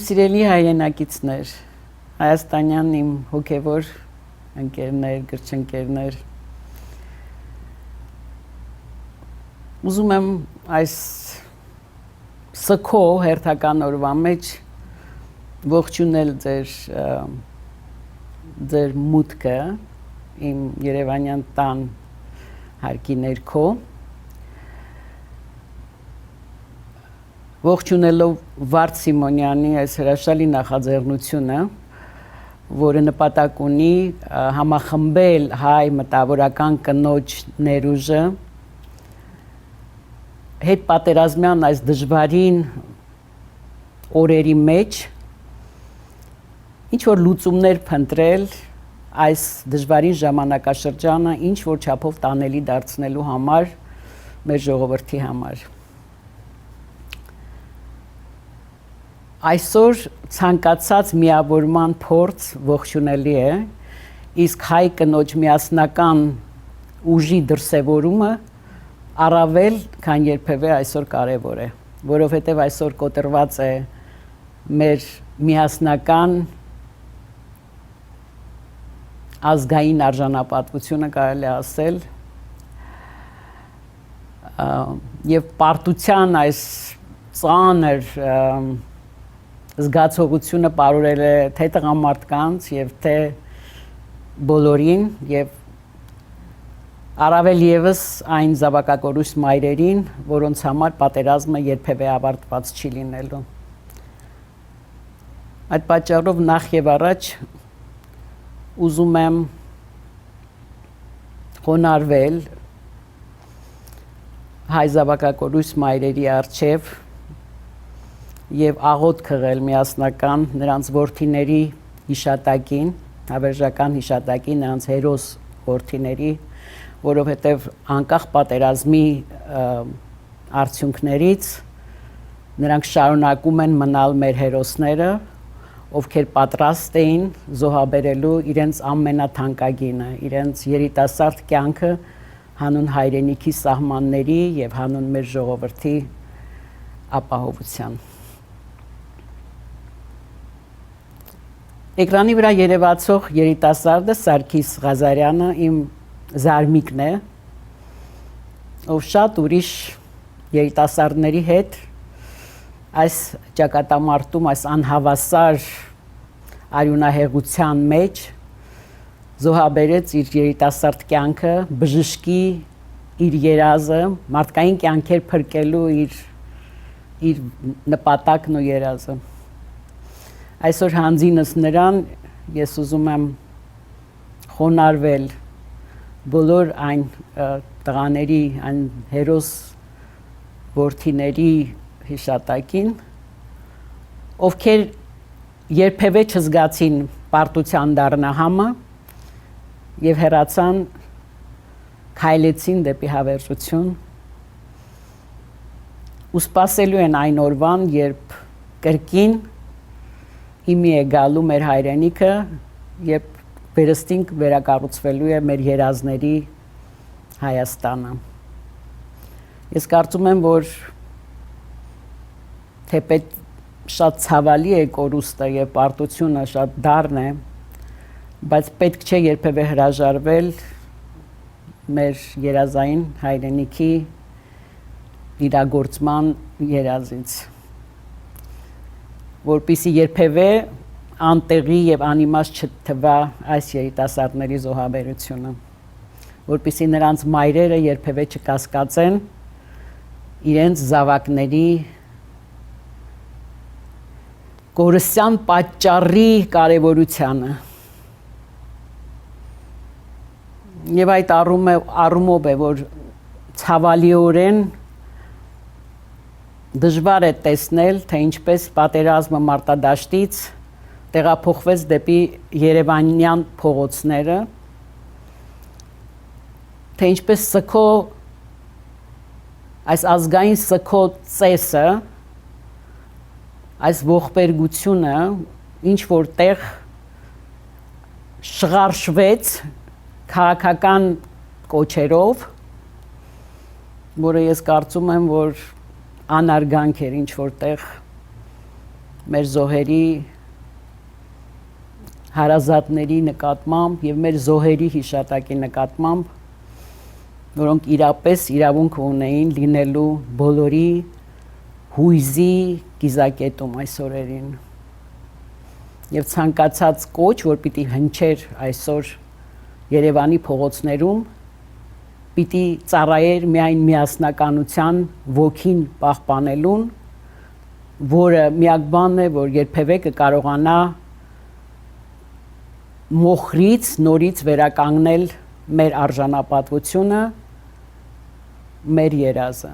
Սիրելի հայրենակիցներ, հայաստանյան իմ հոգևոր ընկերներ, գրչընկերներ, ուզում եմ այս սքո հերթական օրվա մեջ ողջունել ձեր մուտքը իմ Երևանյան տան հարկի ներքո, ողջունելով Վարդ Սիմոնյանի այս հրաշալի նախաձեռնությունը, որը նպատակ ունի համախմբել հայ մտավորական կնոջ ներուժը, հետ պատերազմյան այս դժվարին օրերի մեջ ինչ-որ լուծումներ փնտրել այս դժվարին ժամանակաշրջանը ինչ-որ չափով տանելի դարձնելու համար, մեր ժողովրդի համար։ Այսօր ցանկացած միավորման փորձ ողջունելի է, իսկ հայ կնոջ միասնական ուժի դրսևորումը առավել քան երբևէ այսօր կարևոր է, որովհետև այսօր կոտրված է մեր միասնական ազգային արժանապատվությունը, կարելի է ասել, եւ պարտության այս ծանր զգացողությունը պարուրել է թե տղամարդկանց եւ թե բոլորին եւ առավել եւս այն զավակակորուս մայրերին, որոնց համար պատերազմը երբևէ ավարտված չի լինելու։ Այդ պատճառով նախ եւ առաջ ուզում եմ խոնարհվել հայ զավակակորուս մայրերի առջև եւ աղոտ քղել միասնական նրանց որդիների հիշատակին, հավերժական հիշատակին, նրանց հերոս որդիների, որովհետեւ անկախ պատերազմի արդյունքներից նրանք շարունակում են մնալ մեր հերոսները, ովքեր պատրաստ էին զոհաբերելու իրենց ամենաթանկագինը, իրենց երիտասարդ կյանքը հանուն հայրենիքի սահմանների եւ հանուն մեր ժողովրդի ապահովության։ Էկրանի վրա երևացող երիտասարդը Սարգիս Ղազարյանը իմ զարմիկն է, ով շատ ուրիշ երիտասարդների հետ այս ճակատամարտում, այս անհավասար արյունահեղության մեջ զոհաբերեց իր երիտասարդ կյանքը, բժշկի իր երազը, մարդկային կյանքեր փրկելու իր նպատակն ու երազը։ Այսօր հանձինս նրան ես ուզում եմ խոնարհվել բոլոր այն տղաների, այն հերոս որդիների հիշատակին, ովքեր երբևէ չզգացին պարտության դառնահամը եւ հեռացան, քայլեցին դեպի հավերժություն ու սպասելու են այն օրվան, երբ կրկին հիմի է գալու մեր հայրենիքը, երբ վերստինք վերակառուցվելու է մեր երազների Հայաստանը։ Ես կարծում եմ, որ թեպետ շատ ցավալի է կորուստը եւ պարտությունը շատ դառն է, բայց պետք չէ երբևէ հրաժարվել մեր երազային հայրենիքի իրագործման երազից, որպեսզի երբևէ անտեղի եւ անիմաստ չթվա այս երիտասարդների զոհաբերությունը, որպեսզի նրանց մայրերը երբևէ չկասկածեն իրենց զավակների կորստյան պատճառի կարևորությանը։ Եվ այդ առումով է, որ ցավալիորեն դժվար է տեսնել, թե ինչպես պատերազմը մարտադաշտից տեղափոխվեց դեպի Երևանյան փողոցները, թե ինչպես սքո այս ազգային սքո ծեսը, այս ողբերգությունը ինչ որտեղ շղարշվեց քաղաքական կոչերով, որը ես կարծում եմ, որ անարգանք էր ինչ որտեղ մեր զոհերի հարազատների նկատմամբ եւ մեր զոհերի հիշատակի նկատմամբ, որոնք իրապես իրավունք ունեին լինելու բոլորի հույզի կիզակետում այս օրերին։ Եվ ցանկացած կոչ, որ պիտի հնչեր այսօր Երևանի փողոցներում, պիտի ծառայեր միայն միասնականության ոգին պահպանելուն, որը միակ բանն է, որ երբևէ կկարողանա մոխրից նորից վերականգնել մեր արժանապատվությունը, մեր երազը։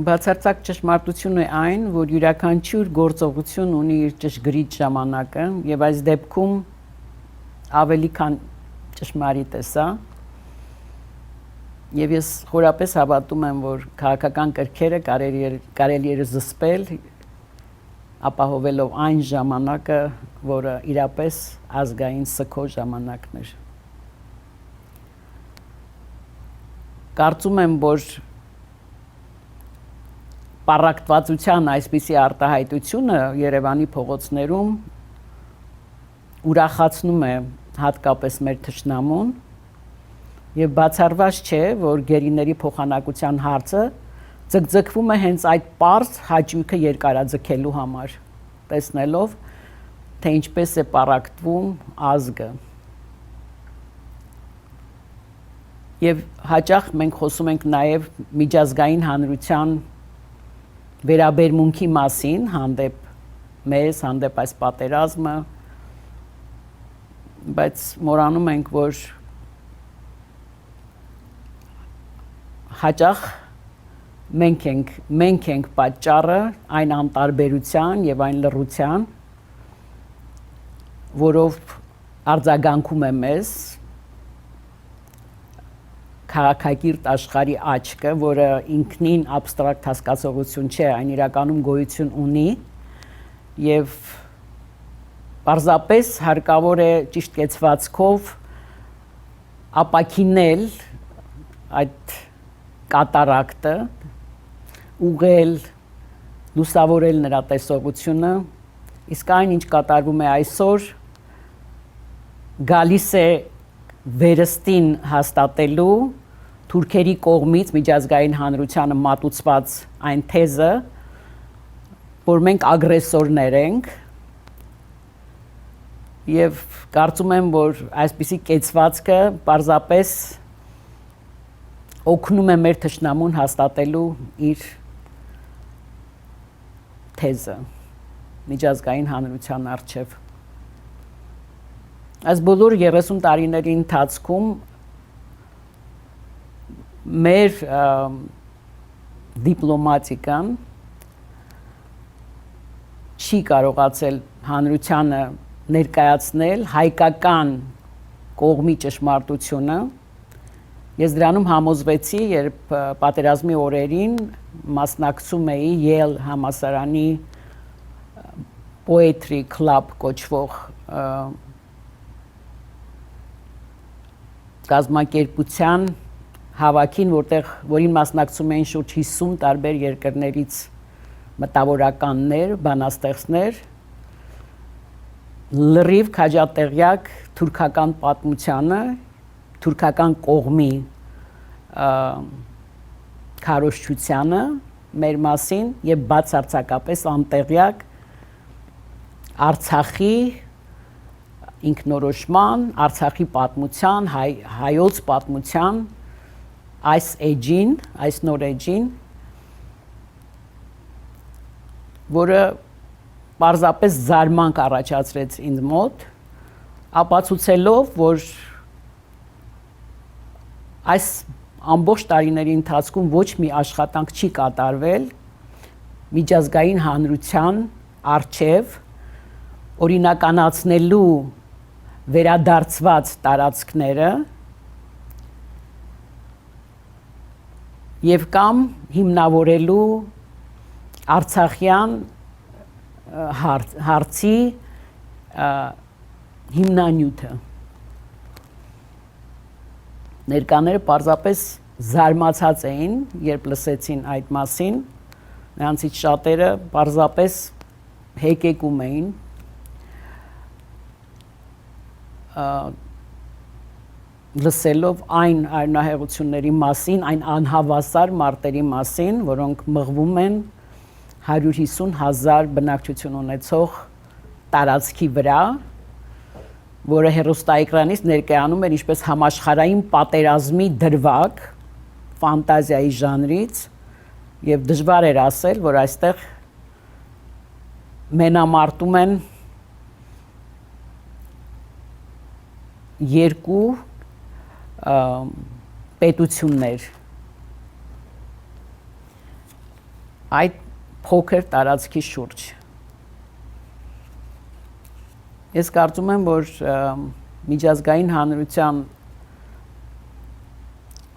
Բացարձակ ճշմարտություն է այն, որ յուրաքանչյուր գործողություն ունի իր ճշգրիտ ժամանակը, եւ այս դեպքում ավելի քան ճշմարիտ է սա։ Եվ ես խորապես հավատում եմ, որ քաղաքական կրքերը կարելի է զսպել, ապահովելով այն ժամանակը, որը իրապես ազգային սգո ժամանակն էր։ Կարծում եմ, որ պառակտվածության այսպիսի արտահայտությունը Երևանի փողոցներում ուրախացնում է հատկապես մեր թշնամուն եւ բացառված չէ, որ գերիների փոխանակության հարցը ձգձգվում է հենց այդ պարզ հաճույքը երկարաձգելու համար, տեսնելով, թե ինչպես է պառակտվում ազգը։ Եվ հաճախ մենք խոսում ենք նաեւ միջազգային հանրության վերաբերմունքի մասին հանդեպ մեզ, հանդեպ այս պատերազմը, բայց մոռանում ենք, որ հաճախ մենք ենք պատճառը այն անտարբերության եւ այն լռության, որով արձագանքում է մեզ քաղաքակիրթ աշխարհի աչքը, որը ինքնին абստրակտ հասկացողություն չէ, այն իրականում գոյություն ունի եւ պարզապես հարկավոր է ճիշտ կեցվածքով ապակինել այդ կատարակտը, ուղղել, լուսավորել նրա տեսողությունը, իսկ այն ինչ կատարվում է այսօր, գալիս է վերստին հաստատելու թուրքերի կողմից միջազգային հանրությանը մատուցված այն թեզը, որ մենք ագրեսորներ ենք, եւ կարծում եմ, որ այսպիսի կեցվածքը պարզապես օգնում է մեր թշնամուն հաստատելու իր թեզը միջազգային հանրության առջև։ Այս բոլոր 30 տարիների ընթացքում մեր դիպլոմատիկան չի կարողացել հանրությանը ներկայացնել հայկական կողմի ճշմարտությունը։ Ես դրանում համոզվեցի, երբ պատերազմի օրերին մասնակցում էի Yale համալսարանի Poetry Club կոչվող կազմակերպության հավաքին, որին մասնակցում էին շուրջ 50 տարբեր երկրներից մտավորականներ, բանաստեղծներ, լրիվ քաջատեղյակ թուրքական պատմությանը, թուրքական կողմի քարոզչությանը մեր մասին եւ բացարձակապես անտեղյակ Արցախի ինքնորոշման, Արցախի պատմության, հայոց պատմության այս էջին, այս նոր էջին, որը պարզապես զարմանք առաջացրեց ինձ մոտ, ապացուցելով, որ այս ամբողջ տարիների ընթացքում ոչ մի աշխատանք չի կատարվել միջազգային հանրության առջև օրինականացնելու վերադարձված տարածքները եւ կամ հիմնավորելու Արցախյան հարցի հիմնանյութը։ Ներկաները պարզապես զարմացած էին, երբ լսեցին այդ մասին, նրանցից շատերը պարզապես հեկեկում էին, լսելով այն արյունահեղությունների մասին, այն անհավասար մարտերի մասին, որոնք մղվում են 150,000 բնակչություն ունեցող տարածքի վրա, որը հեռուստաէկրանից ներկայանում էր ինչպես համաշխարհային պատերազմի դրվագ, ֆանտազիայի ժանրից, եւ դժվար էր ասել, որ այստեղ մենամարտում են երկու պետություններ այդ փոքր տարածքի շուրջ։ Ես կարծում եմ, որ միջազգային հանրության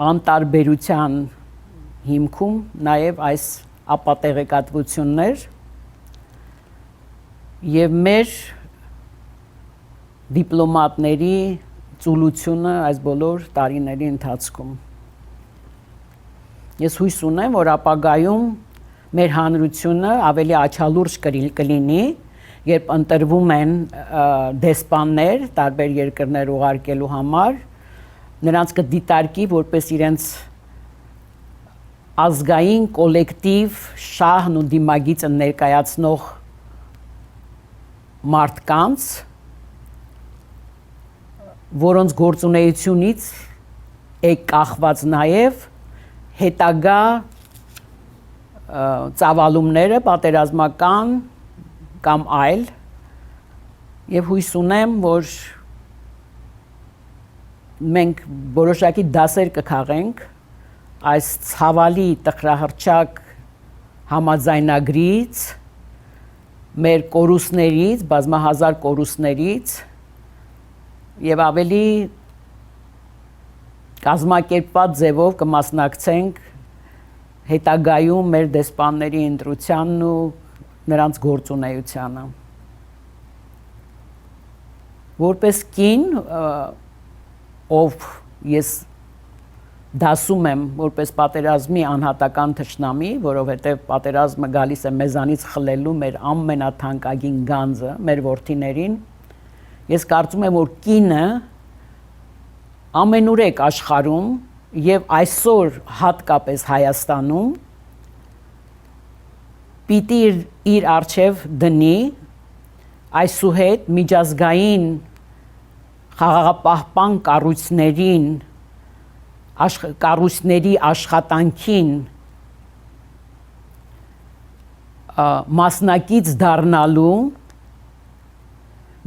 անտարբերության հիմքում նաև այս ապատեղեկատվություններ եւ մեր դիպլոմատների ծուլությունը այս բոլոր տարիների ընթացքում։ Ես հույս ունեմ, որ ապագայում մեր հանրությունը ավելի աչալուրջ կլինի, երբ ընտրվում են դեսպաններ տարբեր երկրներ ուղարկելու համար, նրանց կդիտարկի որպես իրենց ազգային կոլեկտիվ շահն ու դիմագիծը ներկայացնող մարդկանց, որոնց գործունեությունից է կախված նաև հետագա ծավալումները պատերազմական կամ այլ, եւ հույս ունեմ, որ մենք որոշակի դասեր կքաղենք այս ցավալի տխրահռչակ համաձայնագրից, մեր կորուստներից, բազմահազար կորուստներից եւ ավելի կազմակերպված ձևով կմասնակցենք հետագայում մեր դեսպանների ընտրությանն ու նրանց գործունեությանը։ Որպես կին, ով ես դասում եմ որպես պատերազմի անհատական թշնամի, որովհետև պատերազմը գալիս է մեզանից խլելու մեր ամենաթանկագին գանձը, մեր որդիներին, ես կարծում եմ, որ կինը ամենուրեք աշխարհում եւ այսօր հատկապես Հայաստանում պիտի իր արժեվ դնի այսուհետ միջազգային խաղաղապահպան կառույցների աշխատանքին մասնակից դառնալու,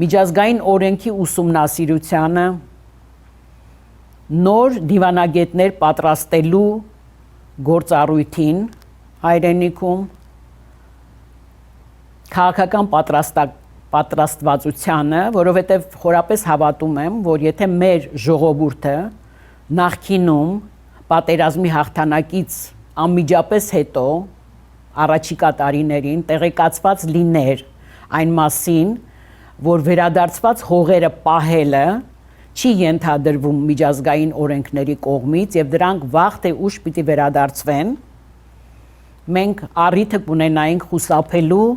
միջազգային օրենքի ուսումնասիրությանը, նոր դիվանագետներ պատրաստելու գործառույթին հայրենիքում, քաղաքական պատրաստվածությանը, որովհետև խորապես հավատում եմ, որ եթե մեր ժողովուրդը նախկինում պատերազմի հաղթանակից անմիջապես հետո առաջիկա տարիներին տեղեկացված լիներ այն մասին, որ վերադարձված հողերը պահելը չի ենթադրվում միջազգային օրենքների կողմից եւ դրանք վաղ թե ուշ պիտի վերադարձվեն, մենք առիթը կունենայինք խուսափելու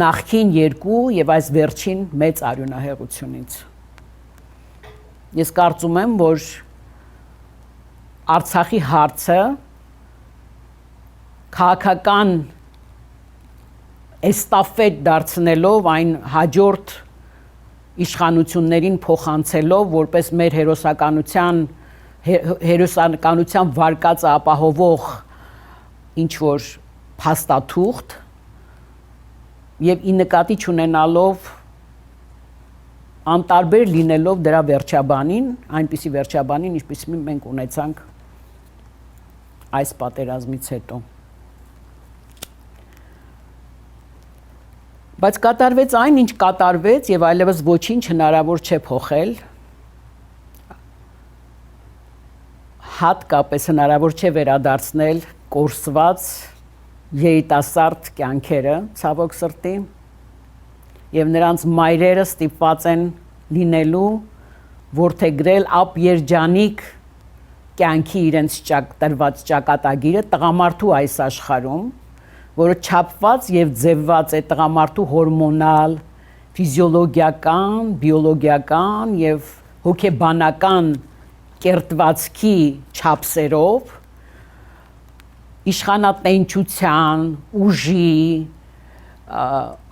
նախքին երկու եւ այս վերջին մեծ արյունահեղությունից։ Ես կարծում եմ, որ Արցախի հարցը քաղաքական էստաֆետ դարձնելով այն հաջորդ իշխանություններին փոխանցելով որպես մեր հերոսականության վարկածը ապահովող ինչ որ փաստաթուղթ եւ ի նկատի չունենալով անտարբեր լինելով դրա վերջաբանին, այնպիսի վերջաբանին, ինչպիսի մենք ունեցանք այս պատերազմից հետո։ Բայց կատարվեց այն, ինչ կատարվեց եւ այլևս ոչինչ հնարավոր չէ փոխել, հատկապես հնարավոր չէ վերադարձնել կորսված երիտասարդ կյանքերը, ցավոք սրտի, եւ նրանց մայրերը ստիպված են լինելու որդեգրել ապ երջանիկ կյանքի իրենց տրված ճակատագիրը տղամարդու այս աշխարհում, որը չափված եւ ձևված է տղամարդու հորմոնալ, ֆիզիոլոգիական, բիոլոգիական եւ հոգեբանական կերտվածքի չափսերով, իշխանատենչության, ուժի,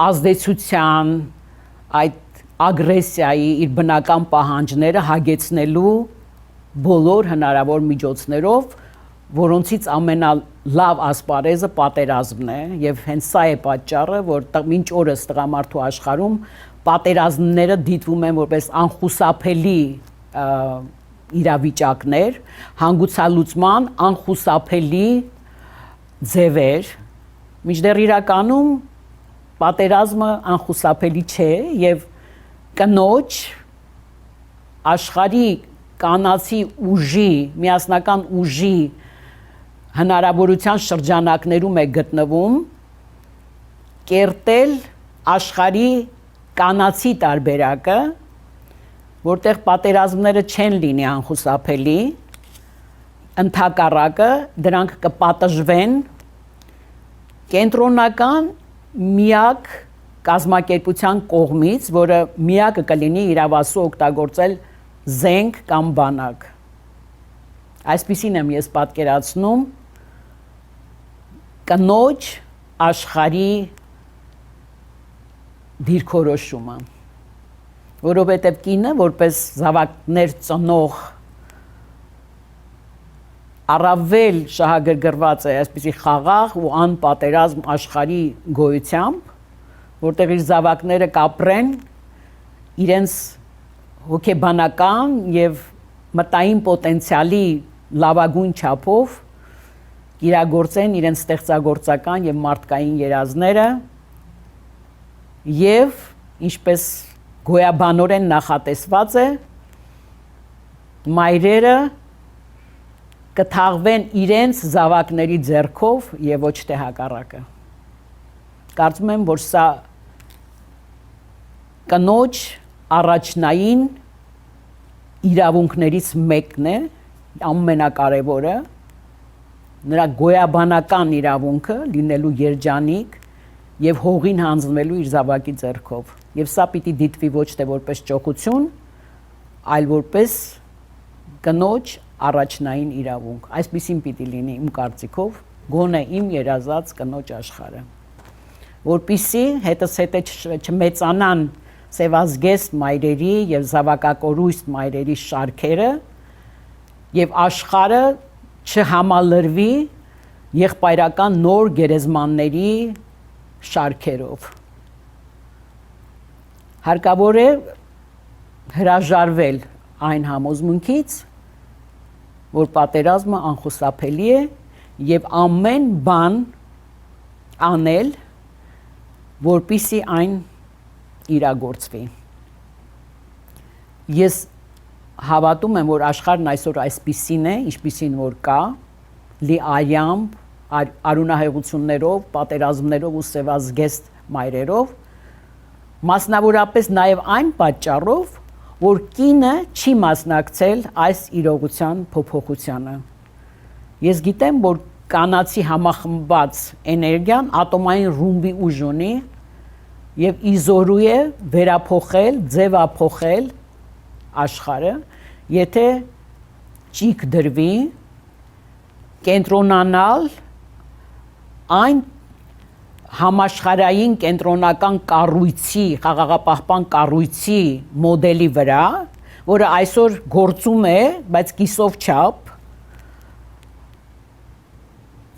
ազդեցության, այդ ագրեսիայի իր բնական պահանջները հագեցնելու բոլոր հնարավոր միջոցներով, որոնցից ամենալավ ասպարեզը պատերազմն է, եւ հենց սա է պատճառը, որ մինչ օրս տղամարդու աշխարհում պատերազմները դիտվում են որպես անխուսափելի իրավիճակներ, հանգուցալուծման անխուսափելի ձևեր, մինչդեռ իրականում պատերազմը անխուսափելի չէ եւ կնոջ աշխարհի կանացի ուժի, միասնական ուժի հնարավորության շրջանակներում է գտնվում կերտել աշխարհի կանացի տարբերակը, որտեղ պատերազմները չեն լինի անխուսափելի, ընդհակառակը դրանք կպատժվեն կենտրոնական միակ կազմակերպության կողմից, որը միակը կլինի իրավասու օգտագործել զենք կամ բանակ։ Այսպիսին եմ ես պատկերացնում կնոջ աշխարհի դիրքորոշումը, որովհետև կինը որպես զավակներ ծնող առավել շահագրգռված է այսպիսի խաղաղ ու անպատերազմ աշխարհի գոյությամբ, որտեղ իր զավակները կապրեն իրենց հոգեբանական եւ մտային պոտենցիալի լավագույն չափով իրագործեն իրենց ստեղծագործական եւ մարդկային երազները եւ ինչպես գոյաբանորեն նախատեսված է մայրերը կթաղվեն իրենց զավակների ձեռքով եւ ոչ թե հակառակը։ Կարծում եմ, որ սա կնոջ առաջնային իրավունքներից մեկն է, ամենակարևորը, նրա գոյաբանական իրավունքը լինելու երջանիկ եւ հողին հանձնվելու իր զավակի ձեռքով։ Եվ սա պիտի դիտվի ոչ թե որպես ճոխություն, այլ որպես կնոջ առաջնային իրավունք։ Այսպիսին պիտի լինի իմ կարծիքով, գոնե իմ երազած կնոջ աշխարհը։ Որպիսի հետս հետը չմեծանան սևազգեստ մայրերի եւ զավակակորույս մայրերի շարքերը եւ աշխարհը չհամալրվի եղբայրական նոր գերեզմանների շարքերով։ Հարկավոր է հրաժարվել այն համոզմունքից, որ պատերազմը անխուսափելի է եւ ամեն բան անել, որպիսի այն իրագործվի։ Ես հավատում եմ, որ աշխարհն այսօր այսպիսին է, ինչպիսին որ կա, լի արյամբ, արունահեղություններով, պատերազմներով ու սևազգեստ մայրերով, մասնավորապես նաև այն պատճառով, որ կինը չի մասնակցել այս իրողության փոփոխությանը։ Ես գիտեմ, որ կանացի համախմբված էներգիան ատոմային ռումբի ուժ ունի եւ իզորու է վերափոխել, ձևափոխել աշխարհը, եթե ճիգ դրվի, կենտրոնանալ այն համաշխարհային կենտրոնական կառույցի, խաղաղապահպան կառույցի մոդելի վրա, որը այսօր գործում է, բայց կիսով չափ,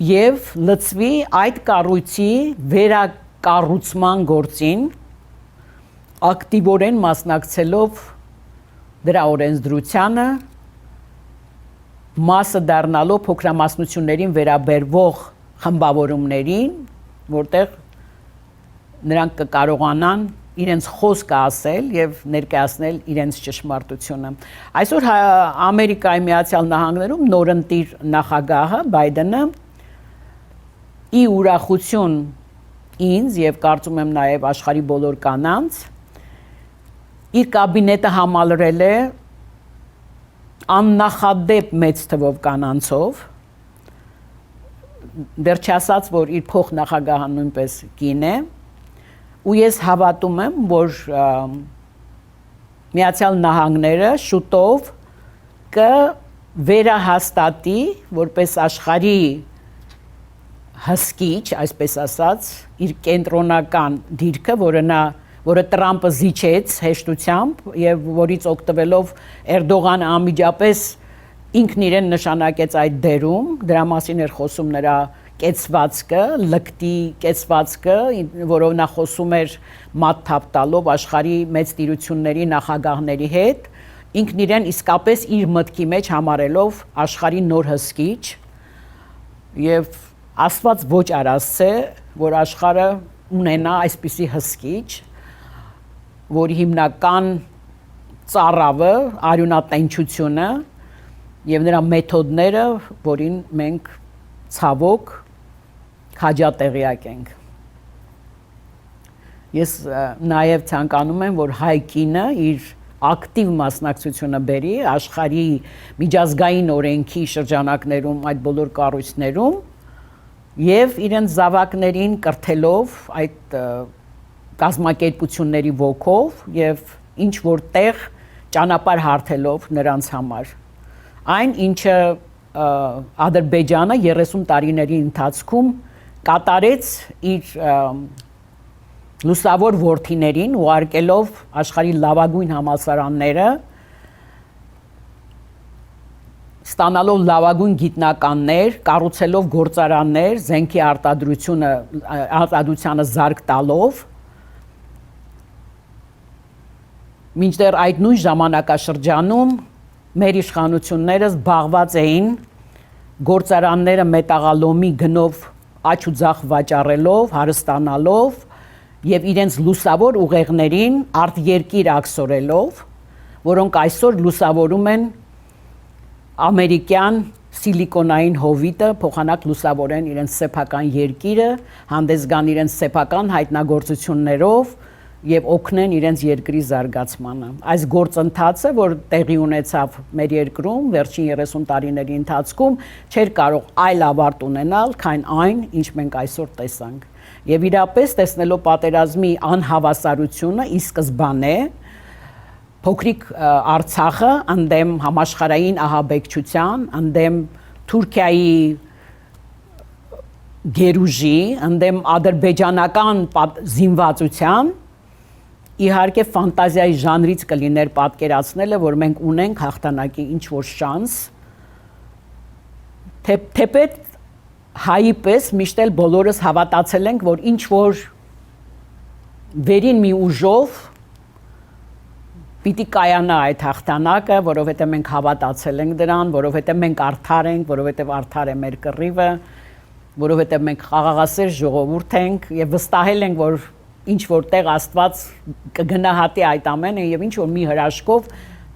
եւ լծվի այդ կառույցի վերակառուցման գործին, ակտիվորեն մասնակցելով դրա օրենսդրությանը, մասը դառնալով փոքրամասնություններին վերաբերվող խմբավորումներին, որտեղ նրանք կկարողանան իրենց խոսքը ասել եւ ներկայացնել իրենց ճշմարտությունը։ Այսօր Ամերիկայի Միացյալ Նահանգներում նորընտիր նախագահը Բայդենը ի ուրախություն ինձ եւ կարծում եմ նաեւ աշխարհի բոլոր կանանց իր կաբինետը համալրել է աննախադեպ մեծ թվով կանանցով, դեռ չասած, որ իր փոխնախագահը նույնպես կին է, ու ես հավատում եմ, որ Միացյալ Նահանգները շուտով կվերահաստատի որպես աշխարհի հսկիչ, այսպես ասած, իր կենտրոնական դիրքը, որը Տրամպը զիջեց հեշտությամբ եւ որից օգտվելով Էրդողանը անմիջապես ինքն իրեն նշանակեց այդ դերում, դրա մասին էր խոսում նրա կեցվածքը, լկտի կեցվածքը, որով նա խոսում էր մատ թափ տալով աշխարհի մեծ տիրությունների նախագահների հետ, ինքն իրեն իսկապես իր մտքի մեջ համարելով աշխարհի նոր հսկիչ եւ Աստված ոչ արասցե, որ աշխարհը ունենա այսպիսի հսկիչ, որի հիմնական ծառավը արյունատենչությունը եւ նրա մեթոդները, որին մենք ցավոք քաջատեղյակ ենք։ Ես նաեւ ցանկանում եմ, որ հայ կինը իր ակտիվ մասնակցությունը բերի աշխարհի միջազգային օրենքի շրջանակներում այդ բոլոր կառույցներում եւ իրենց զավակներին կրթելով այդ կազմակերպությունների ոգով եւ ինչ որտեղ ճանապարհ հարթելով նրանց համար այն ինչը Ադրբեջանը 30 տարիների ընթացքում կատարեց իր լուսավոր որդիներին ուղարկելով աշխարհի լավագույն համալսարանները ստանալով լավագույն գիտնականներ, կառուցելով գործարաններ, զենքի արտադրությանը զարգ տալով մինչդեռ այդ նույն ժամանակաշրջանում մեր իշխանությունները զբաղված էին գործարանները մետաղալոմի գնով աճ ու ձախ վաճառելով, հարստանալով եւ իրենց լուսավոր ուղեղներին արտերկիր աքսորելով, որոնք այսօր լուսավորում են ամերիկյան սիլիկոնային հովիտը փոխանակ լուսավորեն իրենց սեփական երկիրը, հանդես գան իրենց սեփական հայտնագործություններով եւ օգնեն իրենց երկրի զարգացմանը։ Այս գործընթացը, որ տեղի ունեցավ մեր երկրում վերջին 30 տարիների ընթացքում, չէր կարող այլ ավարտ ունենալ, քան այն, ինչ մենք այսօր տեսանք։ Եվ իրապես տեսնելով պատերազմի անհավասարությունը ի սկզբանե փոքրիկ Արցախը ընդդեմ համաշխարհային ահաբեկչության, ընդդեմ Թուրքիայի գերուժի, ընդդեմ ադրբեջանական զինվածության, իհարկե ֆանտազիայի ժանրից կլիներ պատկերացնելը, որ մենք ունենք հաղթանակի ինչ որ շանս, թեպետ հայի պես միշտ էլ բոլորս հավատացել ենք, որ ինչ որ վերին մի ուժով պիտի կայանա այդ հաղթանակը, որովհետև մենք հավատացել ենք դրան, որովհետև մենք արդար ենք, որովհետև արդար է մեր կռիվը, որովհետև մենք խաղաղասեր ժողովուրդ ենք եւ վստահել ենք, որ ինչ որտեղ Աստված կգնահատի այդ ամենը եւ ինչ որ մի հրաշքով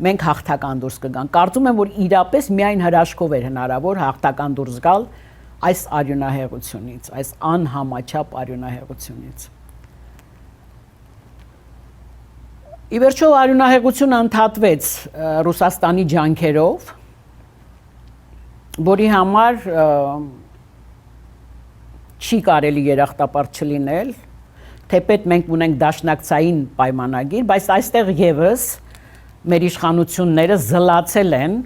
մենք հաղթական դուրս կգանք։ Կարծում եմ, որ իրապես միայն հրաշքով էր հնարավոր հաղթական դուրս գալ այս արյունահեղությունից, այս անհամաչափ արյունահեղությունից։ Ի վերջո արյունահեղությունը ընդհատվեց Ռուսաստանի ջանքերով, որի համար չի կարելի երախտապարտ չլինել, թեպետ մենք ունենք դաշնակցային պայմանագիր, բայց այստեղ եւս մեր իշխանությունները զլացել են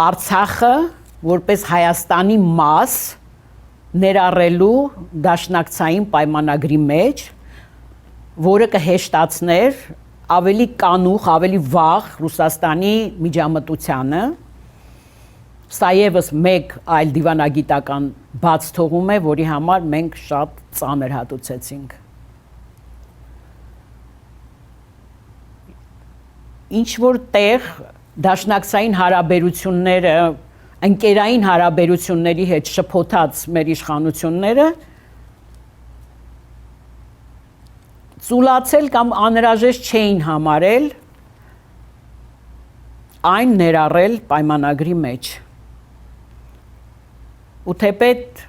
Արցախը որպես Հայաստանի մաս ներառելու դաշնակցային պայմանագրի մեջ, որը կհեշտացներ ավելի կանուխ, ավելի վաղ Ռուսաստանի միջամտությանը, սա եւս մեկ այլ դիվանագիտական բաց թողում է, որի համար մենք շատ ծանր հատուցեցինք։ Ինչ որ տեղ դաշնակցային հարաբերությունները, ընկերային հարաբերությունների հետ շփոթած մեր իշխանությունները ծուլացել կամ անհրաժեշտ չէին համարել այն ներառել պայմանագրի մեջ։ Ու թեպետ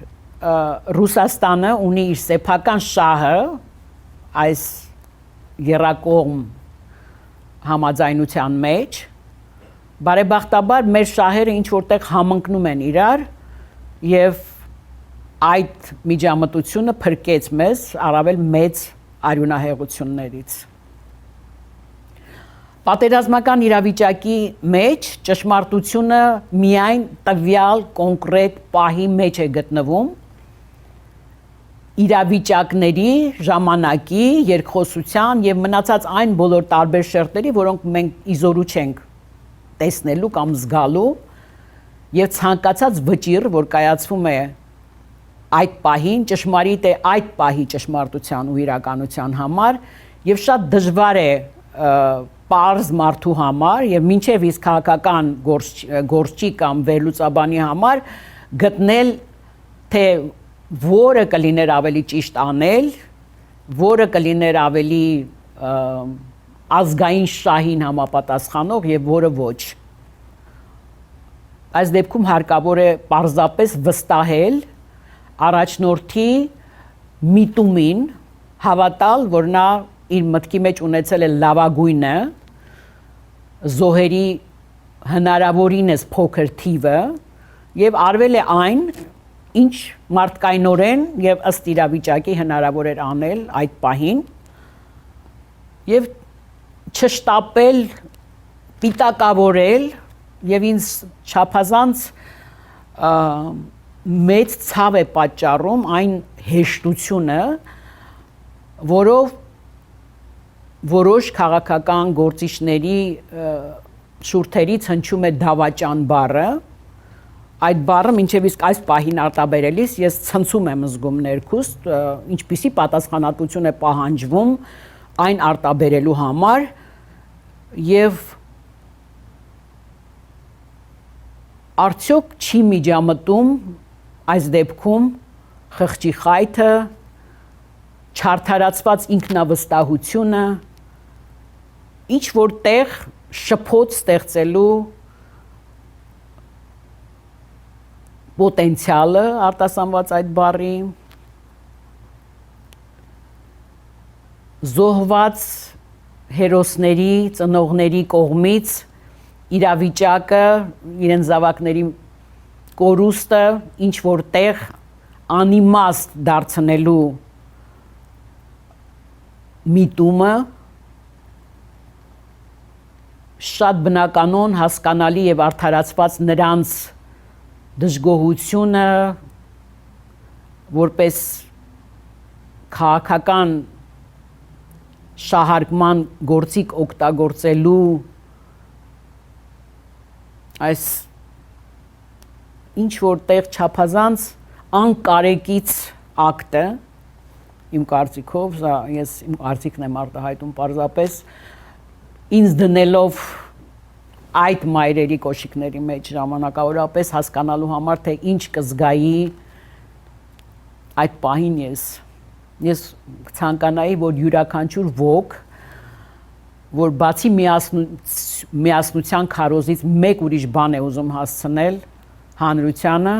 Ռուսաստանը ունի իր սեփական շահը այս երակողմ համաձայնության մեջ, բարեբախտաբար մեր շահերը ինչ որտեղ համընկնում են իրար եւ այդ միջամտությունը փրկեց մեզ առավել մեծ արյունահեղություններից։ Պատերազմական իրավիճակի մեջ ճշմարտությունը միայն տվյալ կոնկրետ պահի մեջ է գտնվում իրավիճակների, ժամանակի, երկխոսության եւ մնացած այն բոլոր տարբեր շերտերի, որոնք մենք իզորու չենք տեսնելու կամ զգալու եւ ցանկացած վճիռ, որ կայացվում է այդ պահին, ճշմարիտ է այդ պահի ճշմարտության ու իրականության համար եւ շատ դժվար է պարզ մարդու համար եւ մինչեւ իսկ քաղաքական գործչի կամ վերլուծաբանի համար գտնել թե որը կլիներ ավելի ճիշտ անել, որը կլիներ ավելի ազգային շահին համապատասխանող եւ որը ոչ։ Այս դեպքում հարկավոր է պարզապես վստահել առաջնորդի միտումին, հավատալ, որ նա իր մտքի մեջ ունեցել է լավագույնը, զոհերի հնարավորինս փոքր թիվը եւ արվել է այն, ինչ մարդկայնորեն եւ ըստ իրավիճակի հնարավոր էր անել այդ պահին եւ չշտապել, պիտակավորել եւ ինձ չափազանց մեծ ցավ է պատճառում այն հեշտությունը, որով որոշ քաղաքական գործիչների շուրթերից հնչում է դավաճան բառը, այդ բառը մինչև իսկ այս պահին արտաբերելիս ես ցնցում եմ զգում ներքուստ, ինչպիսի պատասխանատվություն է պահանջվում այն արտաբերելու համար եւ արդյոք չի միջամտում այս դեպքում խղճի խայթը, չարդարացված ինքնավստահությունը, ինչ որտեղ շփոթ ստեղծելու պոտենցիալը արտասանված այդ բառի զոհված հերոսների, ծնողների կողմից իրավիճակը, իրեն զավակների կորուստը ինչ որտեղ անիմաստ դարձնելու միտումը շատ բնականon հասկանալի եւ արդարացված նրանց դժգոհությունը որպես քաղաքական շահարկման գործիք օգտագործելու այս ինչ որտեղ չափազանց անկարեկից ակտը իմ կարծիքով, ես իմ կարծիքն եմ արտահայտում պարզապես ինձ դնելով այդ մայրերի կոշիկների մեջ ժամանակավորապես հասկանալու համար, թե ինչ կզգայի այդ պահին ես ցանկանայի, որ յուրաքանչյուր ոք, որ բացի միասնության քարոզից մեկ ուրիշ բան է ուզում հասցնել հանրությանը,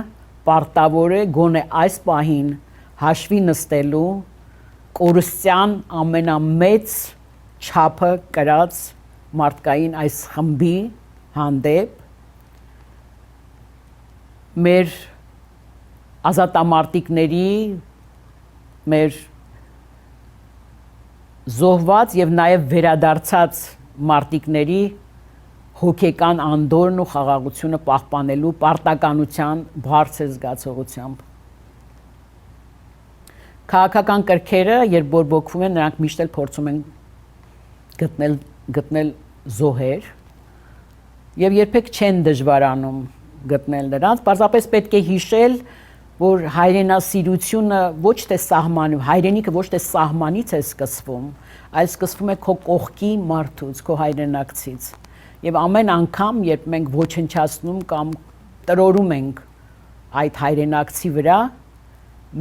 պարտավոր է գոնե այս պահին հաշվի նստելու կորստյան ամենամեծ չափը կրած մարդկային այս խմբի հանդեպ մեր ազատամարտիկների, մեր զոհված եւ նաեւ վերադարձած մարտիկների հոգեկան անդորն ու խաղաղությունը պահպանելու պարտականության բարձր զգացողությամբ։ Քաղաքական կրքերը, երբ բորբոքվում են, նրանք միշտ էլ փորձում են գտնել զոհեր եւ երբեք չեն դժվարանում գտնել նրանց, պարզապես պետք է հիշել, որ հայրենասիրությունը ոչ թե հայրենիքը ոչ թե սահմանից է սկսվում, այլ սկսվում է քո կողքի մարդուց, քո հայրենակցից։ Եվ ամեն անգամ, երբ մենք ոչնչացնում կամ տրորում ենք այդ հայրենակցի վրա,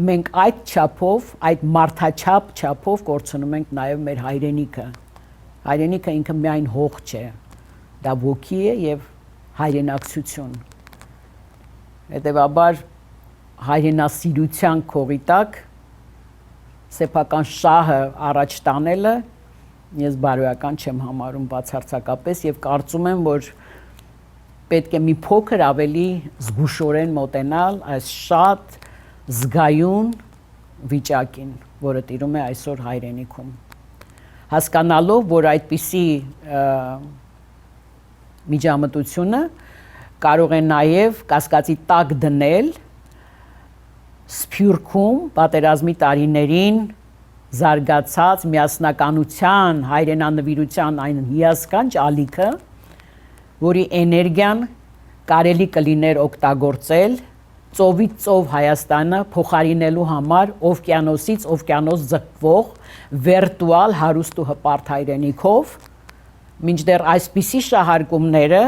մենք այդ չափով, այդ մարդաչափ չափով կորցնում ենք նաև մեր հայրենիքը։ Հայրենիքը ինքը միայն հող չէ, դա ոգի է եւ հայրենակցություն։ Հետևաբար հայրենասիրության քողի տակ սեփական շահը առաջ տանելը ես բարոյական չեմ համարում բացարձակապես եւ կարծում եմ, որ պետք է մի փոքր ավելի զգուշորեն մոտենալ այս շատ զգայուն վիճակին, որը տիրում է այսօր հայրենիքում։ Հասկանալով, որ այդպիսի միջամտությունը կարող է նաև կասկածի տակ դնել Սփյուռքում պատերազմի տարիներին զարգացած միասնականության, հայրենանվիրության այն հիասքանչ ալիքը, որի էներգիան կարելի կլիներ օգտագործել ծովից ծով Հայաստանը փոխարինելու համար օվկիանոսից օվկիանոս ձգվող վիրտուալ հարուստ ու հպարտ հայրենիքով, մինչդեռ այսպիսի շահարկումները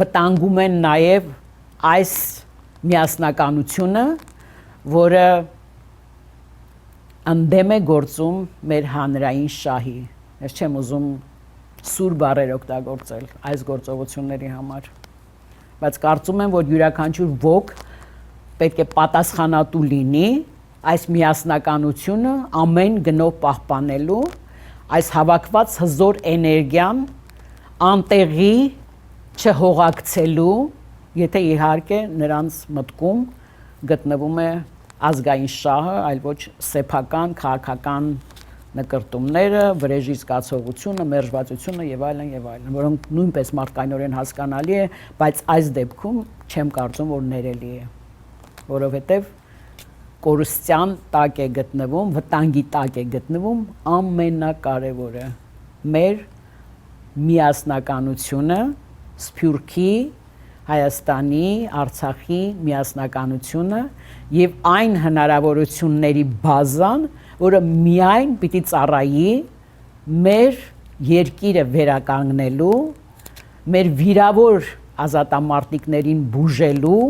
վտանգում են նաև այս միասնականությունը, որը ընդդեմ է գործում մեր հանրային շահի։ Ես չեմ ուզում սուր բառեր օգտագործել այս գործողությունների համար, բայց կարծում եմ, որ յուրաքանչյուր ոք պետք է պատասխանատու լինի այս միասնականությունը ամեն գնով պահպանելու, այս հավաքված հզոր էներգիան անտեղի չհողակցելու, եթե իհարկե նրանց մտքում գտնվում է ազգային շահը, այլ ոչ սեփական, քաղաքական նկրտումները, վրեժի զգացողությունը, մերժվածությունը եւ այլն, որոնք նույնպես մարդկայնորեն հասկանալի է, բայց այս դեպքում չեմ կարծում, որ ներելի է, որովհետեւ կորստյան տակ է գտնվում, վտանգի տակ է գտնվում ամենակարևորը մեր միասնականությունը, Սփյուռքի, Հայաստանի, Արցախի միասնականությունը եւ այն հնարավորությունների բազան, որը միայն պիտի ծառայի մեր երկիրը վերականգնելու, մեր վիրավոր ազատամարտիկներին բուժելու,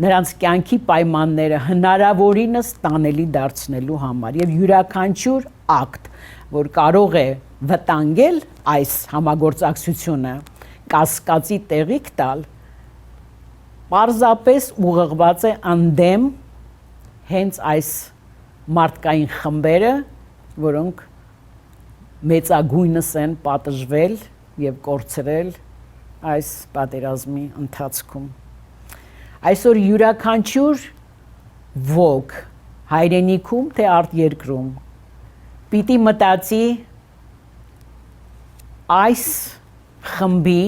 նրանց կյանքի պայմանները հնարավորինս տանելի դարձնելու համար եւ յուրաքանչյուր ակտ, որ կարող է վտանգել այս համագործակցությունը, կասկածի տեղիք տալ, պարզապես ուղղված է ընդդեմ հենց այս մարդկային խմբերը, որոնք մեծագույնս են պատժվել եւ կորցրել այս պատերազմի ընթացքում։ Այսօր յուրաքանչյուր ոք հայրենիքում թե արտերկրում պիտի մտածի այս խմբի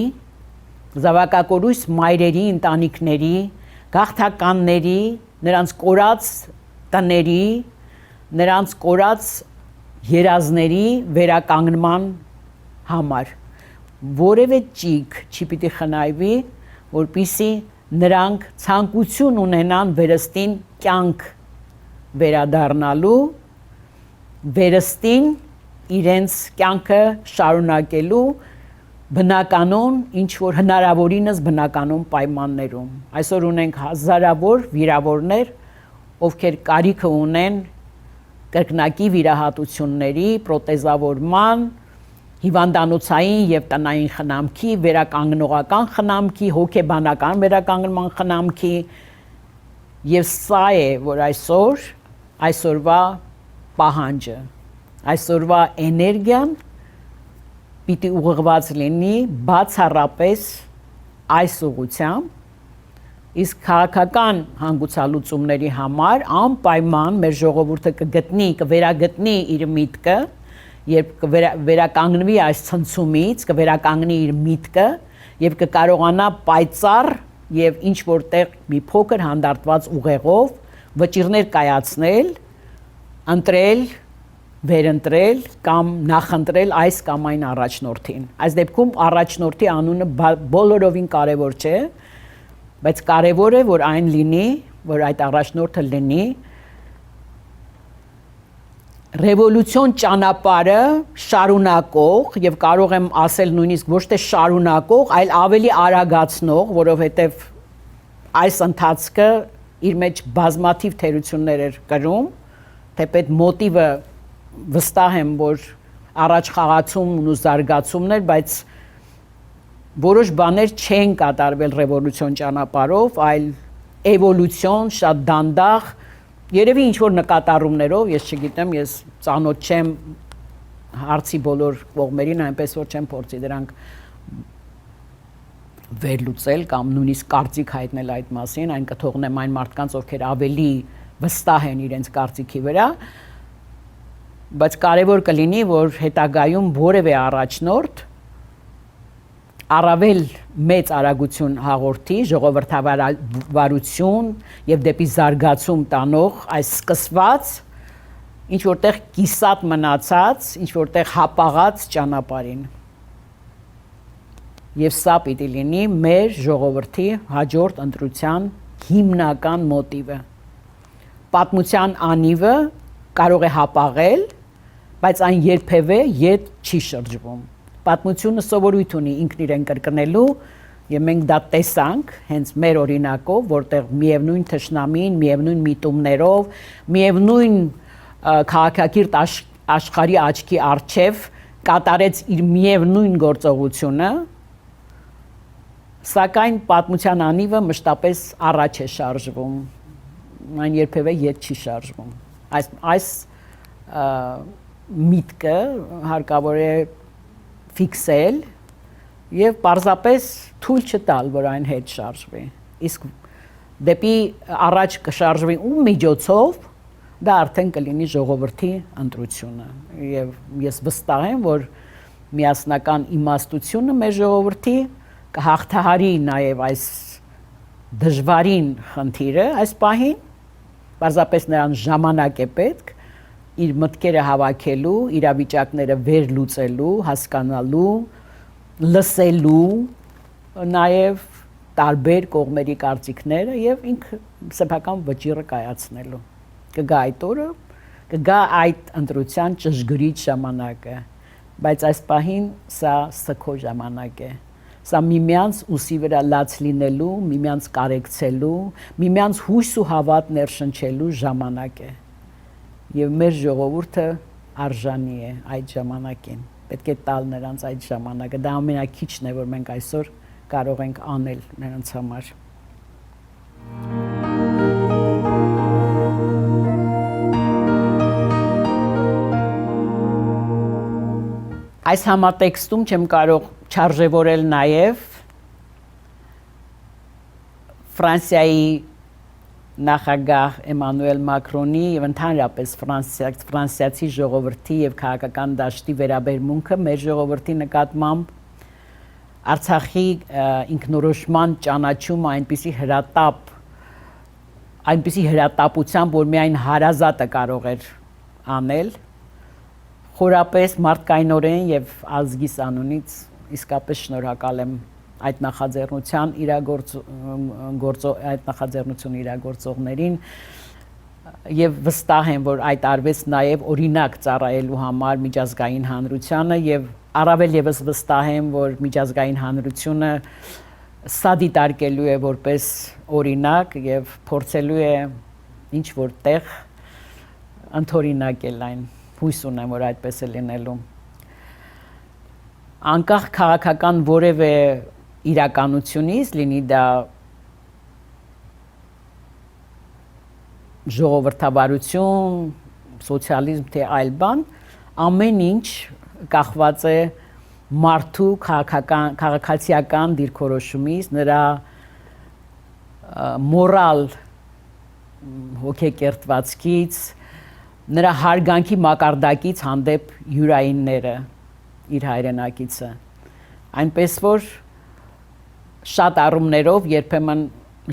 զավակակորույս մայրերի, ընտանիքների, գաղթականների, նրանց կորած տների, նրանց կորած երազների վերականգնման համար։ Որևէ ճիգ չի պիտի խնայվի, որպեսզի նրանք ցանկություն ունենան վերստին կյանք վերադառնալու, վերստին իրենց կյանքը շարունակելու բնականon, ինչ որ հնարավորինս բնականon պայմաններում։ Այսօր ունենք հազարավոր վիրավորներ, ովքեր կարիքը ունեն կրկնակի վիրահատությունների, պրոթեզավորման, հիվանդանոցային եւ տնային խնամքի, վերականգնողական խնամքի, հոգեբանական վերականգնման խնամքի եւ սա է, որ այսօրվա պահանջը, այսօրվա էներգիան պիտի ուղղված լինի բացառապես այս ուղղությամբ, իսկ քաղաքական հանգուցալուծումների համար անպայման մեր ժողովուրդը կվերագտնի իր միտքը, երբ վերականգնվի այս ցնցումից, կվերականգնի իր միտքը եւ կկարողանա պայծառ եւ ինչ որտեղ մի փոքր հանդարտված ուղեղով վճիռներ կայացնել, ընտրել, վերընտրել կամ նախընտրել այս կամ այն առաջնորդին։ Այս դեպքում առաջնորդի անունը բոլորովին կարևոր չէ, բայց կարևոր է, որ այն լինի, որ այդ առաջնորդը լինի ռևոլյուցիոն ճանապարհը շարունակող եւ կարող եմ ասել նույնիսկ ոչ թե շարունակող, այլ ավելի արագացնող, որովհետեւ այս ընթացքը իր մեջ բազմաթիվ թերություններ էր կրում, թեպետ մոտիվը վստահ եմ, որ առաջ խաղացումն ու զարգացումներ, բայց որոշ բաներ չեն կատարվել ռևոլյուցիոն ճանապարհով, այլ էվոլյուցիոն, շատ դանդաղ, երևի ինչ որ նկատառումներով, ես չգիտեմ, ես ծանոթ չեմ հարցի բոլոր կողմերին, այնպես որ չեմ փորձի դրանք վերլուծել կամ նույնիսկ կարծիք հայտնել այդ մասին, այն կթողնեմ այն մարդկանց, ովքեր ավելի վստահ են իրենց կարծիքի վրա, բայց կարևոր կլինի, որ հետագայում որևէ առաջնորդ առավել մեծ արագություն հաղորդի ժողովրդավարություն եւ դեպի զարգացում տանող այս սկսված ինչ որտեղ կիսատ մնացած, ինչ որտեղ հապաղած ճանապարհին։ Եվ սա պիտի լինի մեր ժողովրդի հաջորդ ընտրության հիմնական մոտիվը։ Պատմության անիվը կարող է հապաղել, բայց այն երբևէ ետ չի շրջվում։ Պատմությունը սովորույթ ունի ինքն իրեն կրկնելու, եւ մենք դա տեսանք հենց մեր օրինակով, որտեղ միևնույն թշնամին, միևնույն միտումներով, միևնույն քաղաքակիրթ աշխարհի աչքի առջև կատարեց իր միևնույն գործողությունը, սակայն պատմության անիվը մշտապես առաջ է շարժվում, այն երբևէ ետ չի շարժվում։ Այս միտքը հարկավոր է ֆիքսել եւ պարզապես թույլ չտալ, որ այն հետ շարժվի։ Իսկ դեպի առաջ կշարժվի ում միջոցով, դա արդեն կլինի ժողովրդի ընտրությունը։ Եվ ես վստահ եմ, որ միասնական իմաստությունը մեր ժողովրդի կհաղթահարի նաեւ այս դժվարին խնդիրը այս պահին, պարզապես նրան ժամանակ է պետք իր մտքերը հավաքելու, իրավիճակները վերլուծելու, հասկանալու, լսելու, նաև տարբեր կողմերի կարծիքները եւ ինքը սեփական վճիռը կայացնելու։ Կգա այդ օրը, կգա այդ ընտրության ճշգրիտ ժամանակը, բայց այս պահին սա սքո ժամանակ է։ Սա միմյանց ուսի վրա լաց լինելու, միմյանց կարեկցելու, միմյանց հույս ու հավատ ներշնչելու ժամանակ է։ Եվ մեր ժողովուրդը արժանի է այդ ժամանակին։ Պետք է տալ նրանց այդ ժամանակը։ Դա ամենակիչն է, որ մենք այսօր կարող ենք անել նրանց համար։ Այս համատեքստում չեմ կարող չարժևորել նաև Ֆրանսիայի նախագահ Էմանուել Մակրոնի եւ ընդհանրապես ֆրանսիացի ժողովրդի եւ քաղաքական դաշտի վերաբերմունքը մեր ժողովրդի նկատմամբ Արցախի ինքնորոշման ճանաչումը այնպիսի հրատապությամբ, որ միայն հարազատը կարող էր անել, խորապես մարդկայնորեն եւ ազգիս անունից իսկապես շնորհակալ եմ այդ նախաձեռնության իրագործողներին եւ վստահ եմ, որ այդ արվեց նաեւ օրինակ ծառայելու համար միջազգային հանրությանը եւ առավել եւս վստահ եմ, որ միջազգային հանրությունը սա դիտարկելու է որպես օրինակ եւ փորձելու է ինչ որտեղ ընդօրինակել այն։ Հույս ունեմ, որ այդպես է լինելու։ Անկախ քաղաքական որևէ իրականությունից, լինի դա ժողովրդավարություն, սոցիալիզմ, թե այլ բան, ամեն ինչ կախված է մարդու քաղաքացիական դիրքորոշումից, նրա մորալ հոգեկերտվածքից, նրա հարգանքի մակարդակից հանդեպ յուրայինները իր հայրենակիցը։ Այնպես որ շատ առումներով երբեմն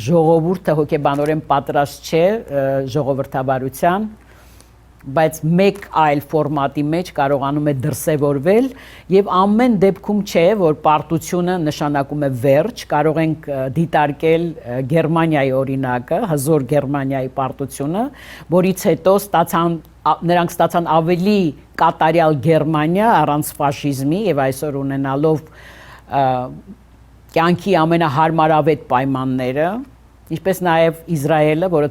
ժողովուրդը հոգեբանորեն պատրաստ չէ ժողովրդավարության, բայց մեկ այլ ֆորմատի մեջ կարողանում է դրսևորվել եւ ամեն դեպքում չէ, որ պարտությունը նշանակում է վերջ, կարող ենք դիտարկել Գերմանիայի օրինակը, հզոր Գերմանիայի պարտությունը, որից հետո նրանք ստացան ավելի կատարյալ Գերմանիա առանց ֆաշիզմի եւ այսօր ունենալով կյանքի ամենահարմարավետ պայմանները, ինչպես նաեւ Իսրայելը, որը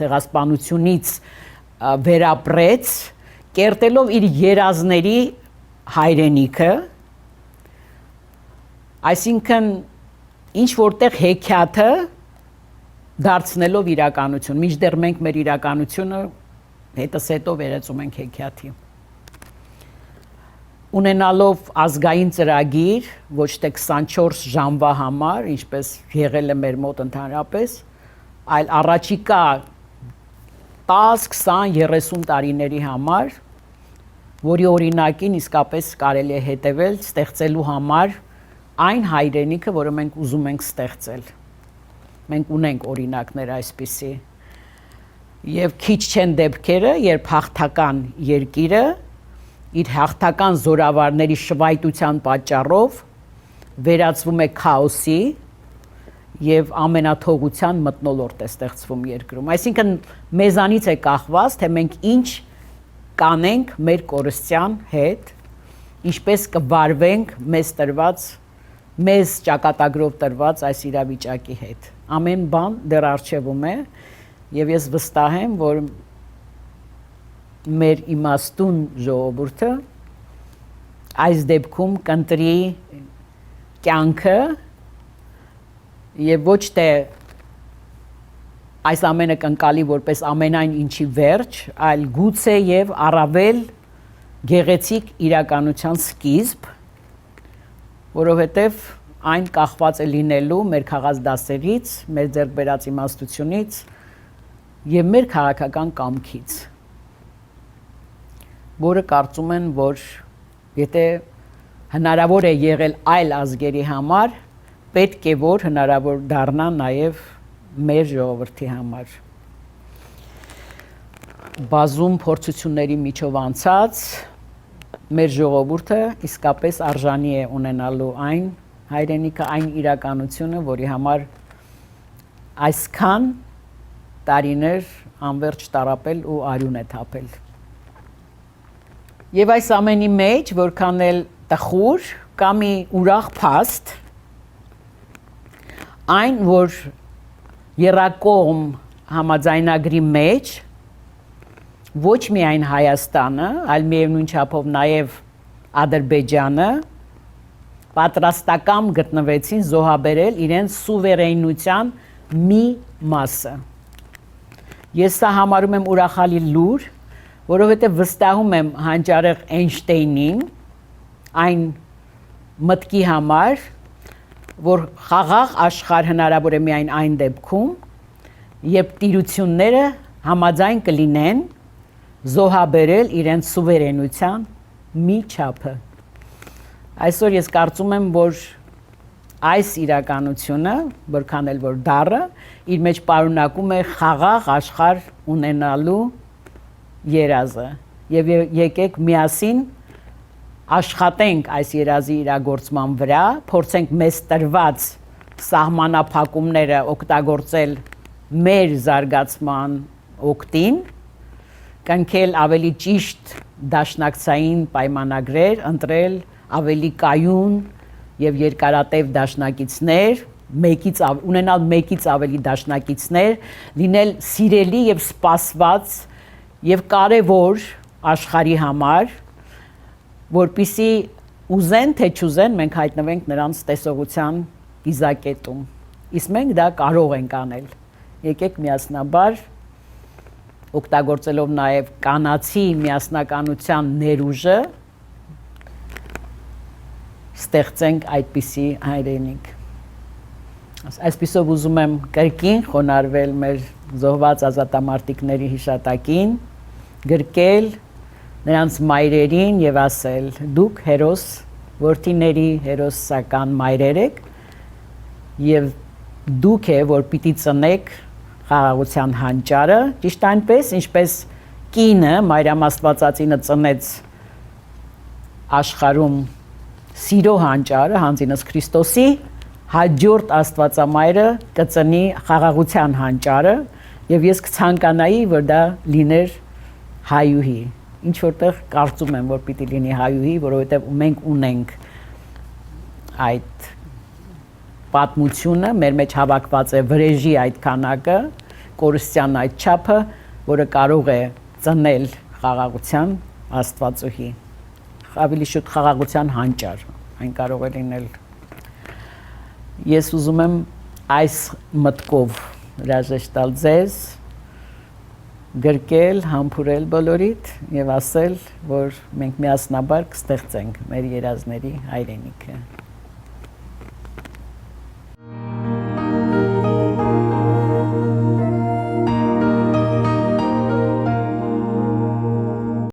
ցեղասպանությունից վերապրեց, կերտելով իր երազների հայրենիքը, այսինքն ինչ որտեղ հեքիաթը դարձնելով իրականություն, մինչդեռ մենք մեր իրականությունը հետս հետո վերածում ենք հեքիաթի։ ունենալով ազգային ծրագիր, ոչ թե 24 ժամվա համար, ինչպես եղել է մեր մոտ ընդհանրապես, այլ առաջիկա 10, 20, 30 տարիների համար, որի օրինակին իսկապես կարելի է հետևել ստեղծելու համար այն հայրենիքը, որը մենք ուզում ենք ստեղծել։ Մենք ունենք օրինակներ այսպիսի։ Եվ քիչ չեն դեպքերը, երբ հաղթական երկիրը իր հաղթական զորավարների շվայտության պատճառով վերածվում է քաոսի եւ ամենաթողության մթնոլորտ է ստեղծվում երկրում։ Այսինքն մեզանից է կախված, թե մենք ինչ կանենք մեր կորստյան հետ, ինչպես կվարվենք մեզ ճակատագրով տրված այս իրավիճակի հետ։ Ամեն բան դեռ առջևում է եւ ես վստահ եմ, որ մեր իմաստուն ժողովուրդը այս դեպքում կընտրի կյանքը եւ ոչ թե այս ամենը կընկալի որպես ամենայն ինչի վերջ, այլ գուցե եւ առավել գեղեցիկ իրականության սկիզբ, որովհետեւ այն կախված է լինելու մեր քաղաք դասերից, մեր ձեռք բերած իմաստությունից եւ մեր քաղաքական կամքից, որը կարծում են, որ եթե հնարավոր է եղել այլ ազգերի համար, պետք է որ հնարավոր դառնա նաև մեր ժողովրդի համար։ Բազում փորձությունների միջով անցած մեր ժողովուրդը իսկապես արժանի է ունենալու այն հայրենիքը, այն իրականությունը, որի համար այսքան տարիներ անվերջ տարապել ու արյուն է թափել։ Եվ այս ամենի մեջ, որքան էլ տխուր, կա մի ուրախ փաստ, այն, որ եռակողմ համաձայնագրի մեջ ոչ միայն Հայաստանը, այլ միևնույն չափով նաև Ադրբեջանը պատրաստական գտնվեցին զոհաբերել իրենց սուվերենության մի մասը։ Ես սա համարում եմ ուրախալի լուր, որովհետև վստահում եմ հանճարեղ Էյնշտեյնին այն մտքի համար, որ խաղաղ աշխարհ հնարավոր է միայն այն դեպքում, երբ տիրությունները համաձայն կլինեն զոհաբերել իրենց սուվերենության մի չափը։ Այսօր ես կարծում եմ, որ այս իրականությունը, որքան էլ որ դառը, իր մեջ պարունակում է խաղաղ աշխարհ ունենալու երազը եւ եկեք միասին աշխատենք այս երազի իրագործման վրա, փորձենք մեզ տրված սահմանափակումները օգտագործել մեր զարգացման օգտին, կնքել ավելի ճիշտ դաշնակցային պայմանագրեր, ընտրել ավելի կայուն եւ երկարատև դաշնակիցներ, ունենալ մեկից ավելի դաշնակիցներ, լինել սիրելի եւ սպասված եւ կարեւոր աշխարհի համար, որպիսի ուզեն թե չուզեն մենք հայտնվենք նրանց տեսողության իզակետում։ Իսկ մենք դա կարող ենք անել։ Եկեք միասնաբար օգտագործելով նաեւ կանացի միասնականության ներուժը ստեղծենք այդպիսի հայրենիք։ Այսպիսով ուզում եմ կրկին խոնարհվել մեր զոհված ազատամարտիկների հիշատակին, գրկել նրանց մայրերին եւ ասել. դուք հերոս որդիների հերոսական մայրեր եք եւ դուք է որ պիտի ծնեք խաղաղության հանճարը, ճիշտ այնպես ինչպես կինը Մարիամ Աստվածածինը ծնեց աշխարհում սիրո հանճարը, հանձինս Քրիստոսի, հաջորդ Աստվածամայրը կծնի խաղաղության հանճարը եւ ես կցանկանայի, որ դա լիներ հայուհի, ինչ որտեղ կարծում եմ, որ պիտի լինի հայուհի, որովհետեւ մենք ունենք այդ պատմությունը, մեր մեջ հավաքված է վրեժի այդ քանակը, կորստյան այդ չափը, որը կարող է ծնել խաղաղության Աստվածուհի, ավելի շուտ խաղաղության հանճար, այն կարող է լինել։ Ես ուզում եմ այս մտքով հրաժեշտ տալ ձեզ գրկել, համբուրել բոլորիդ եւ ասել, որ մենք միասնաբար կստեղծենք մեր երազների հայրենիքը։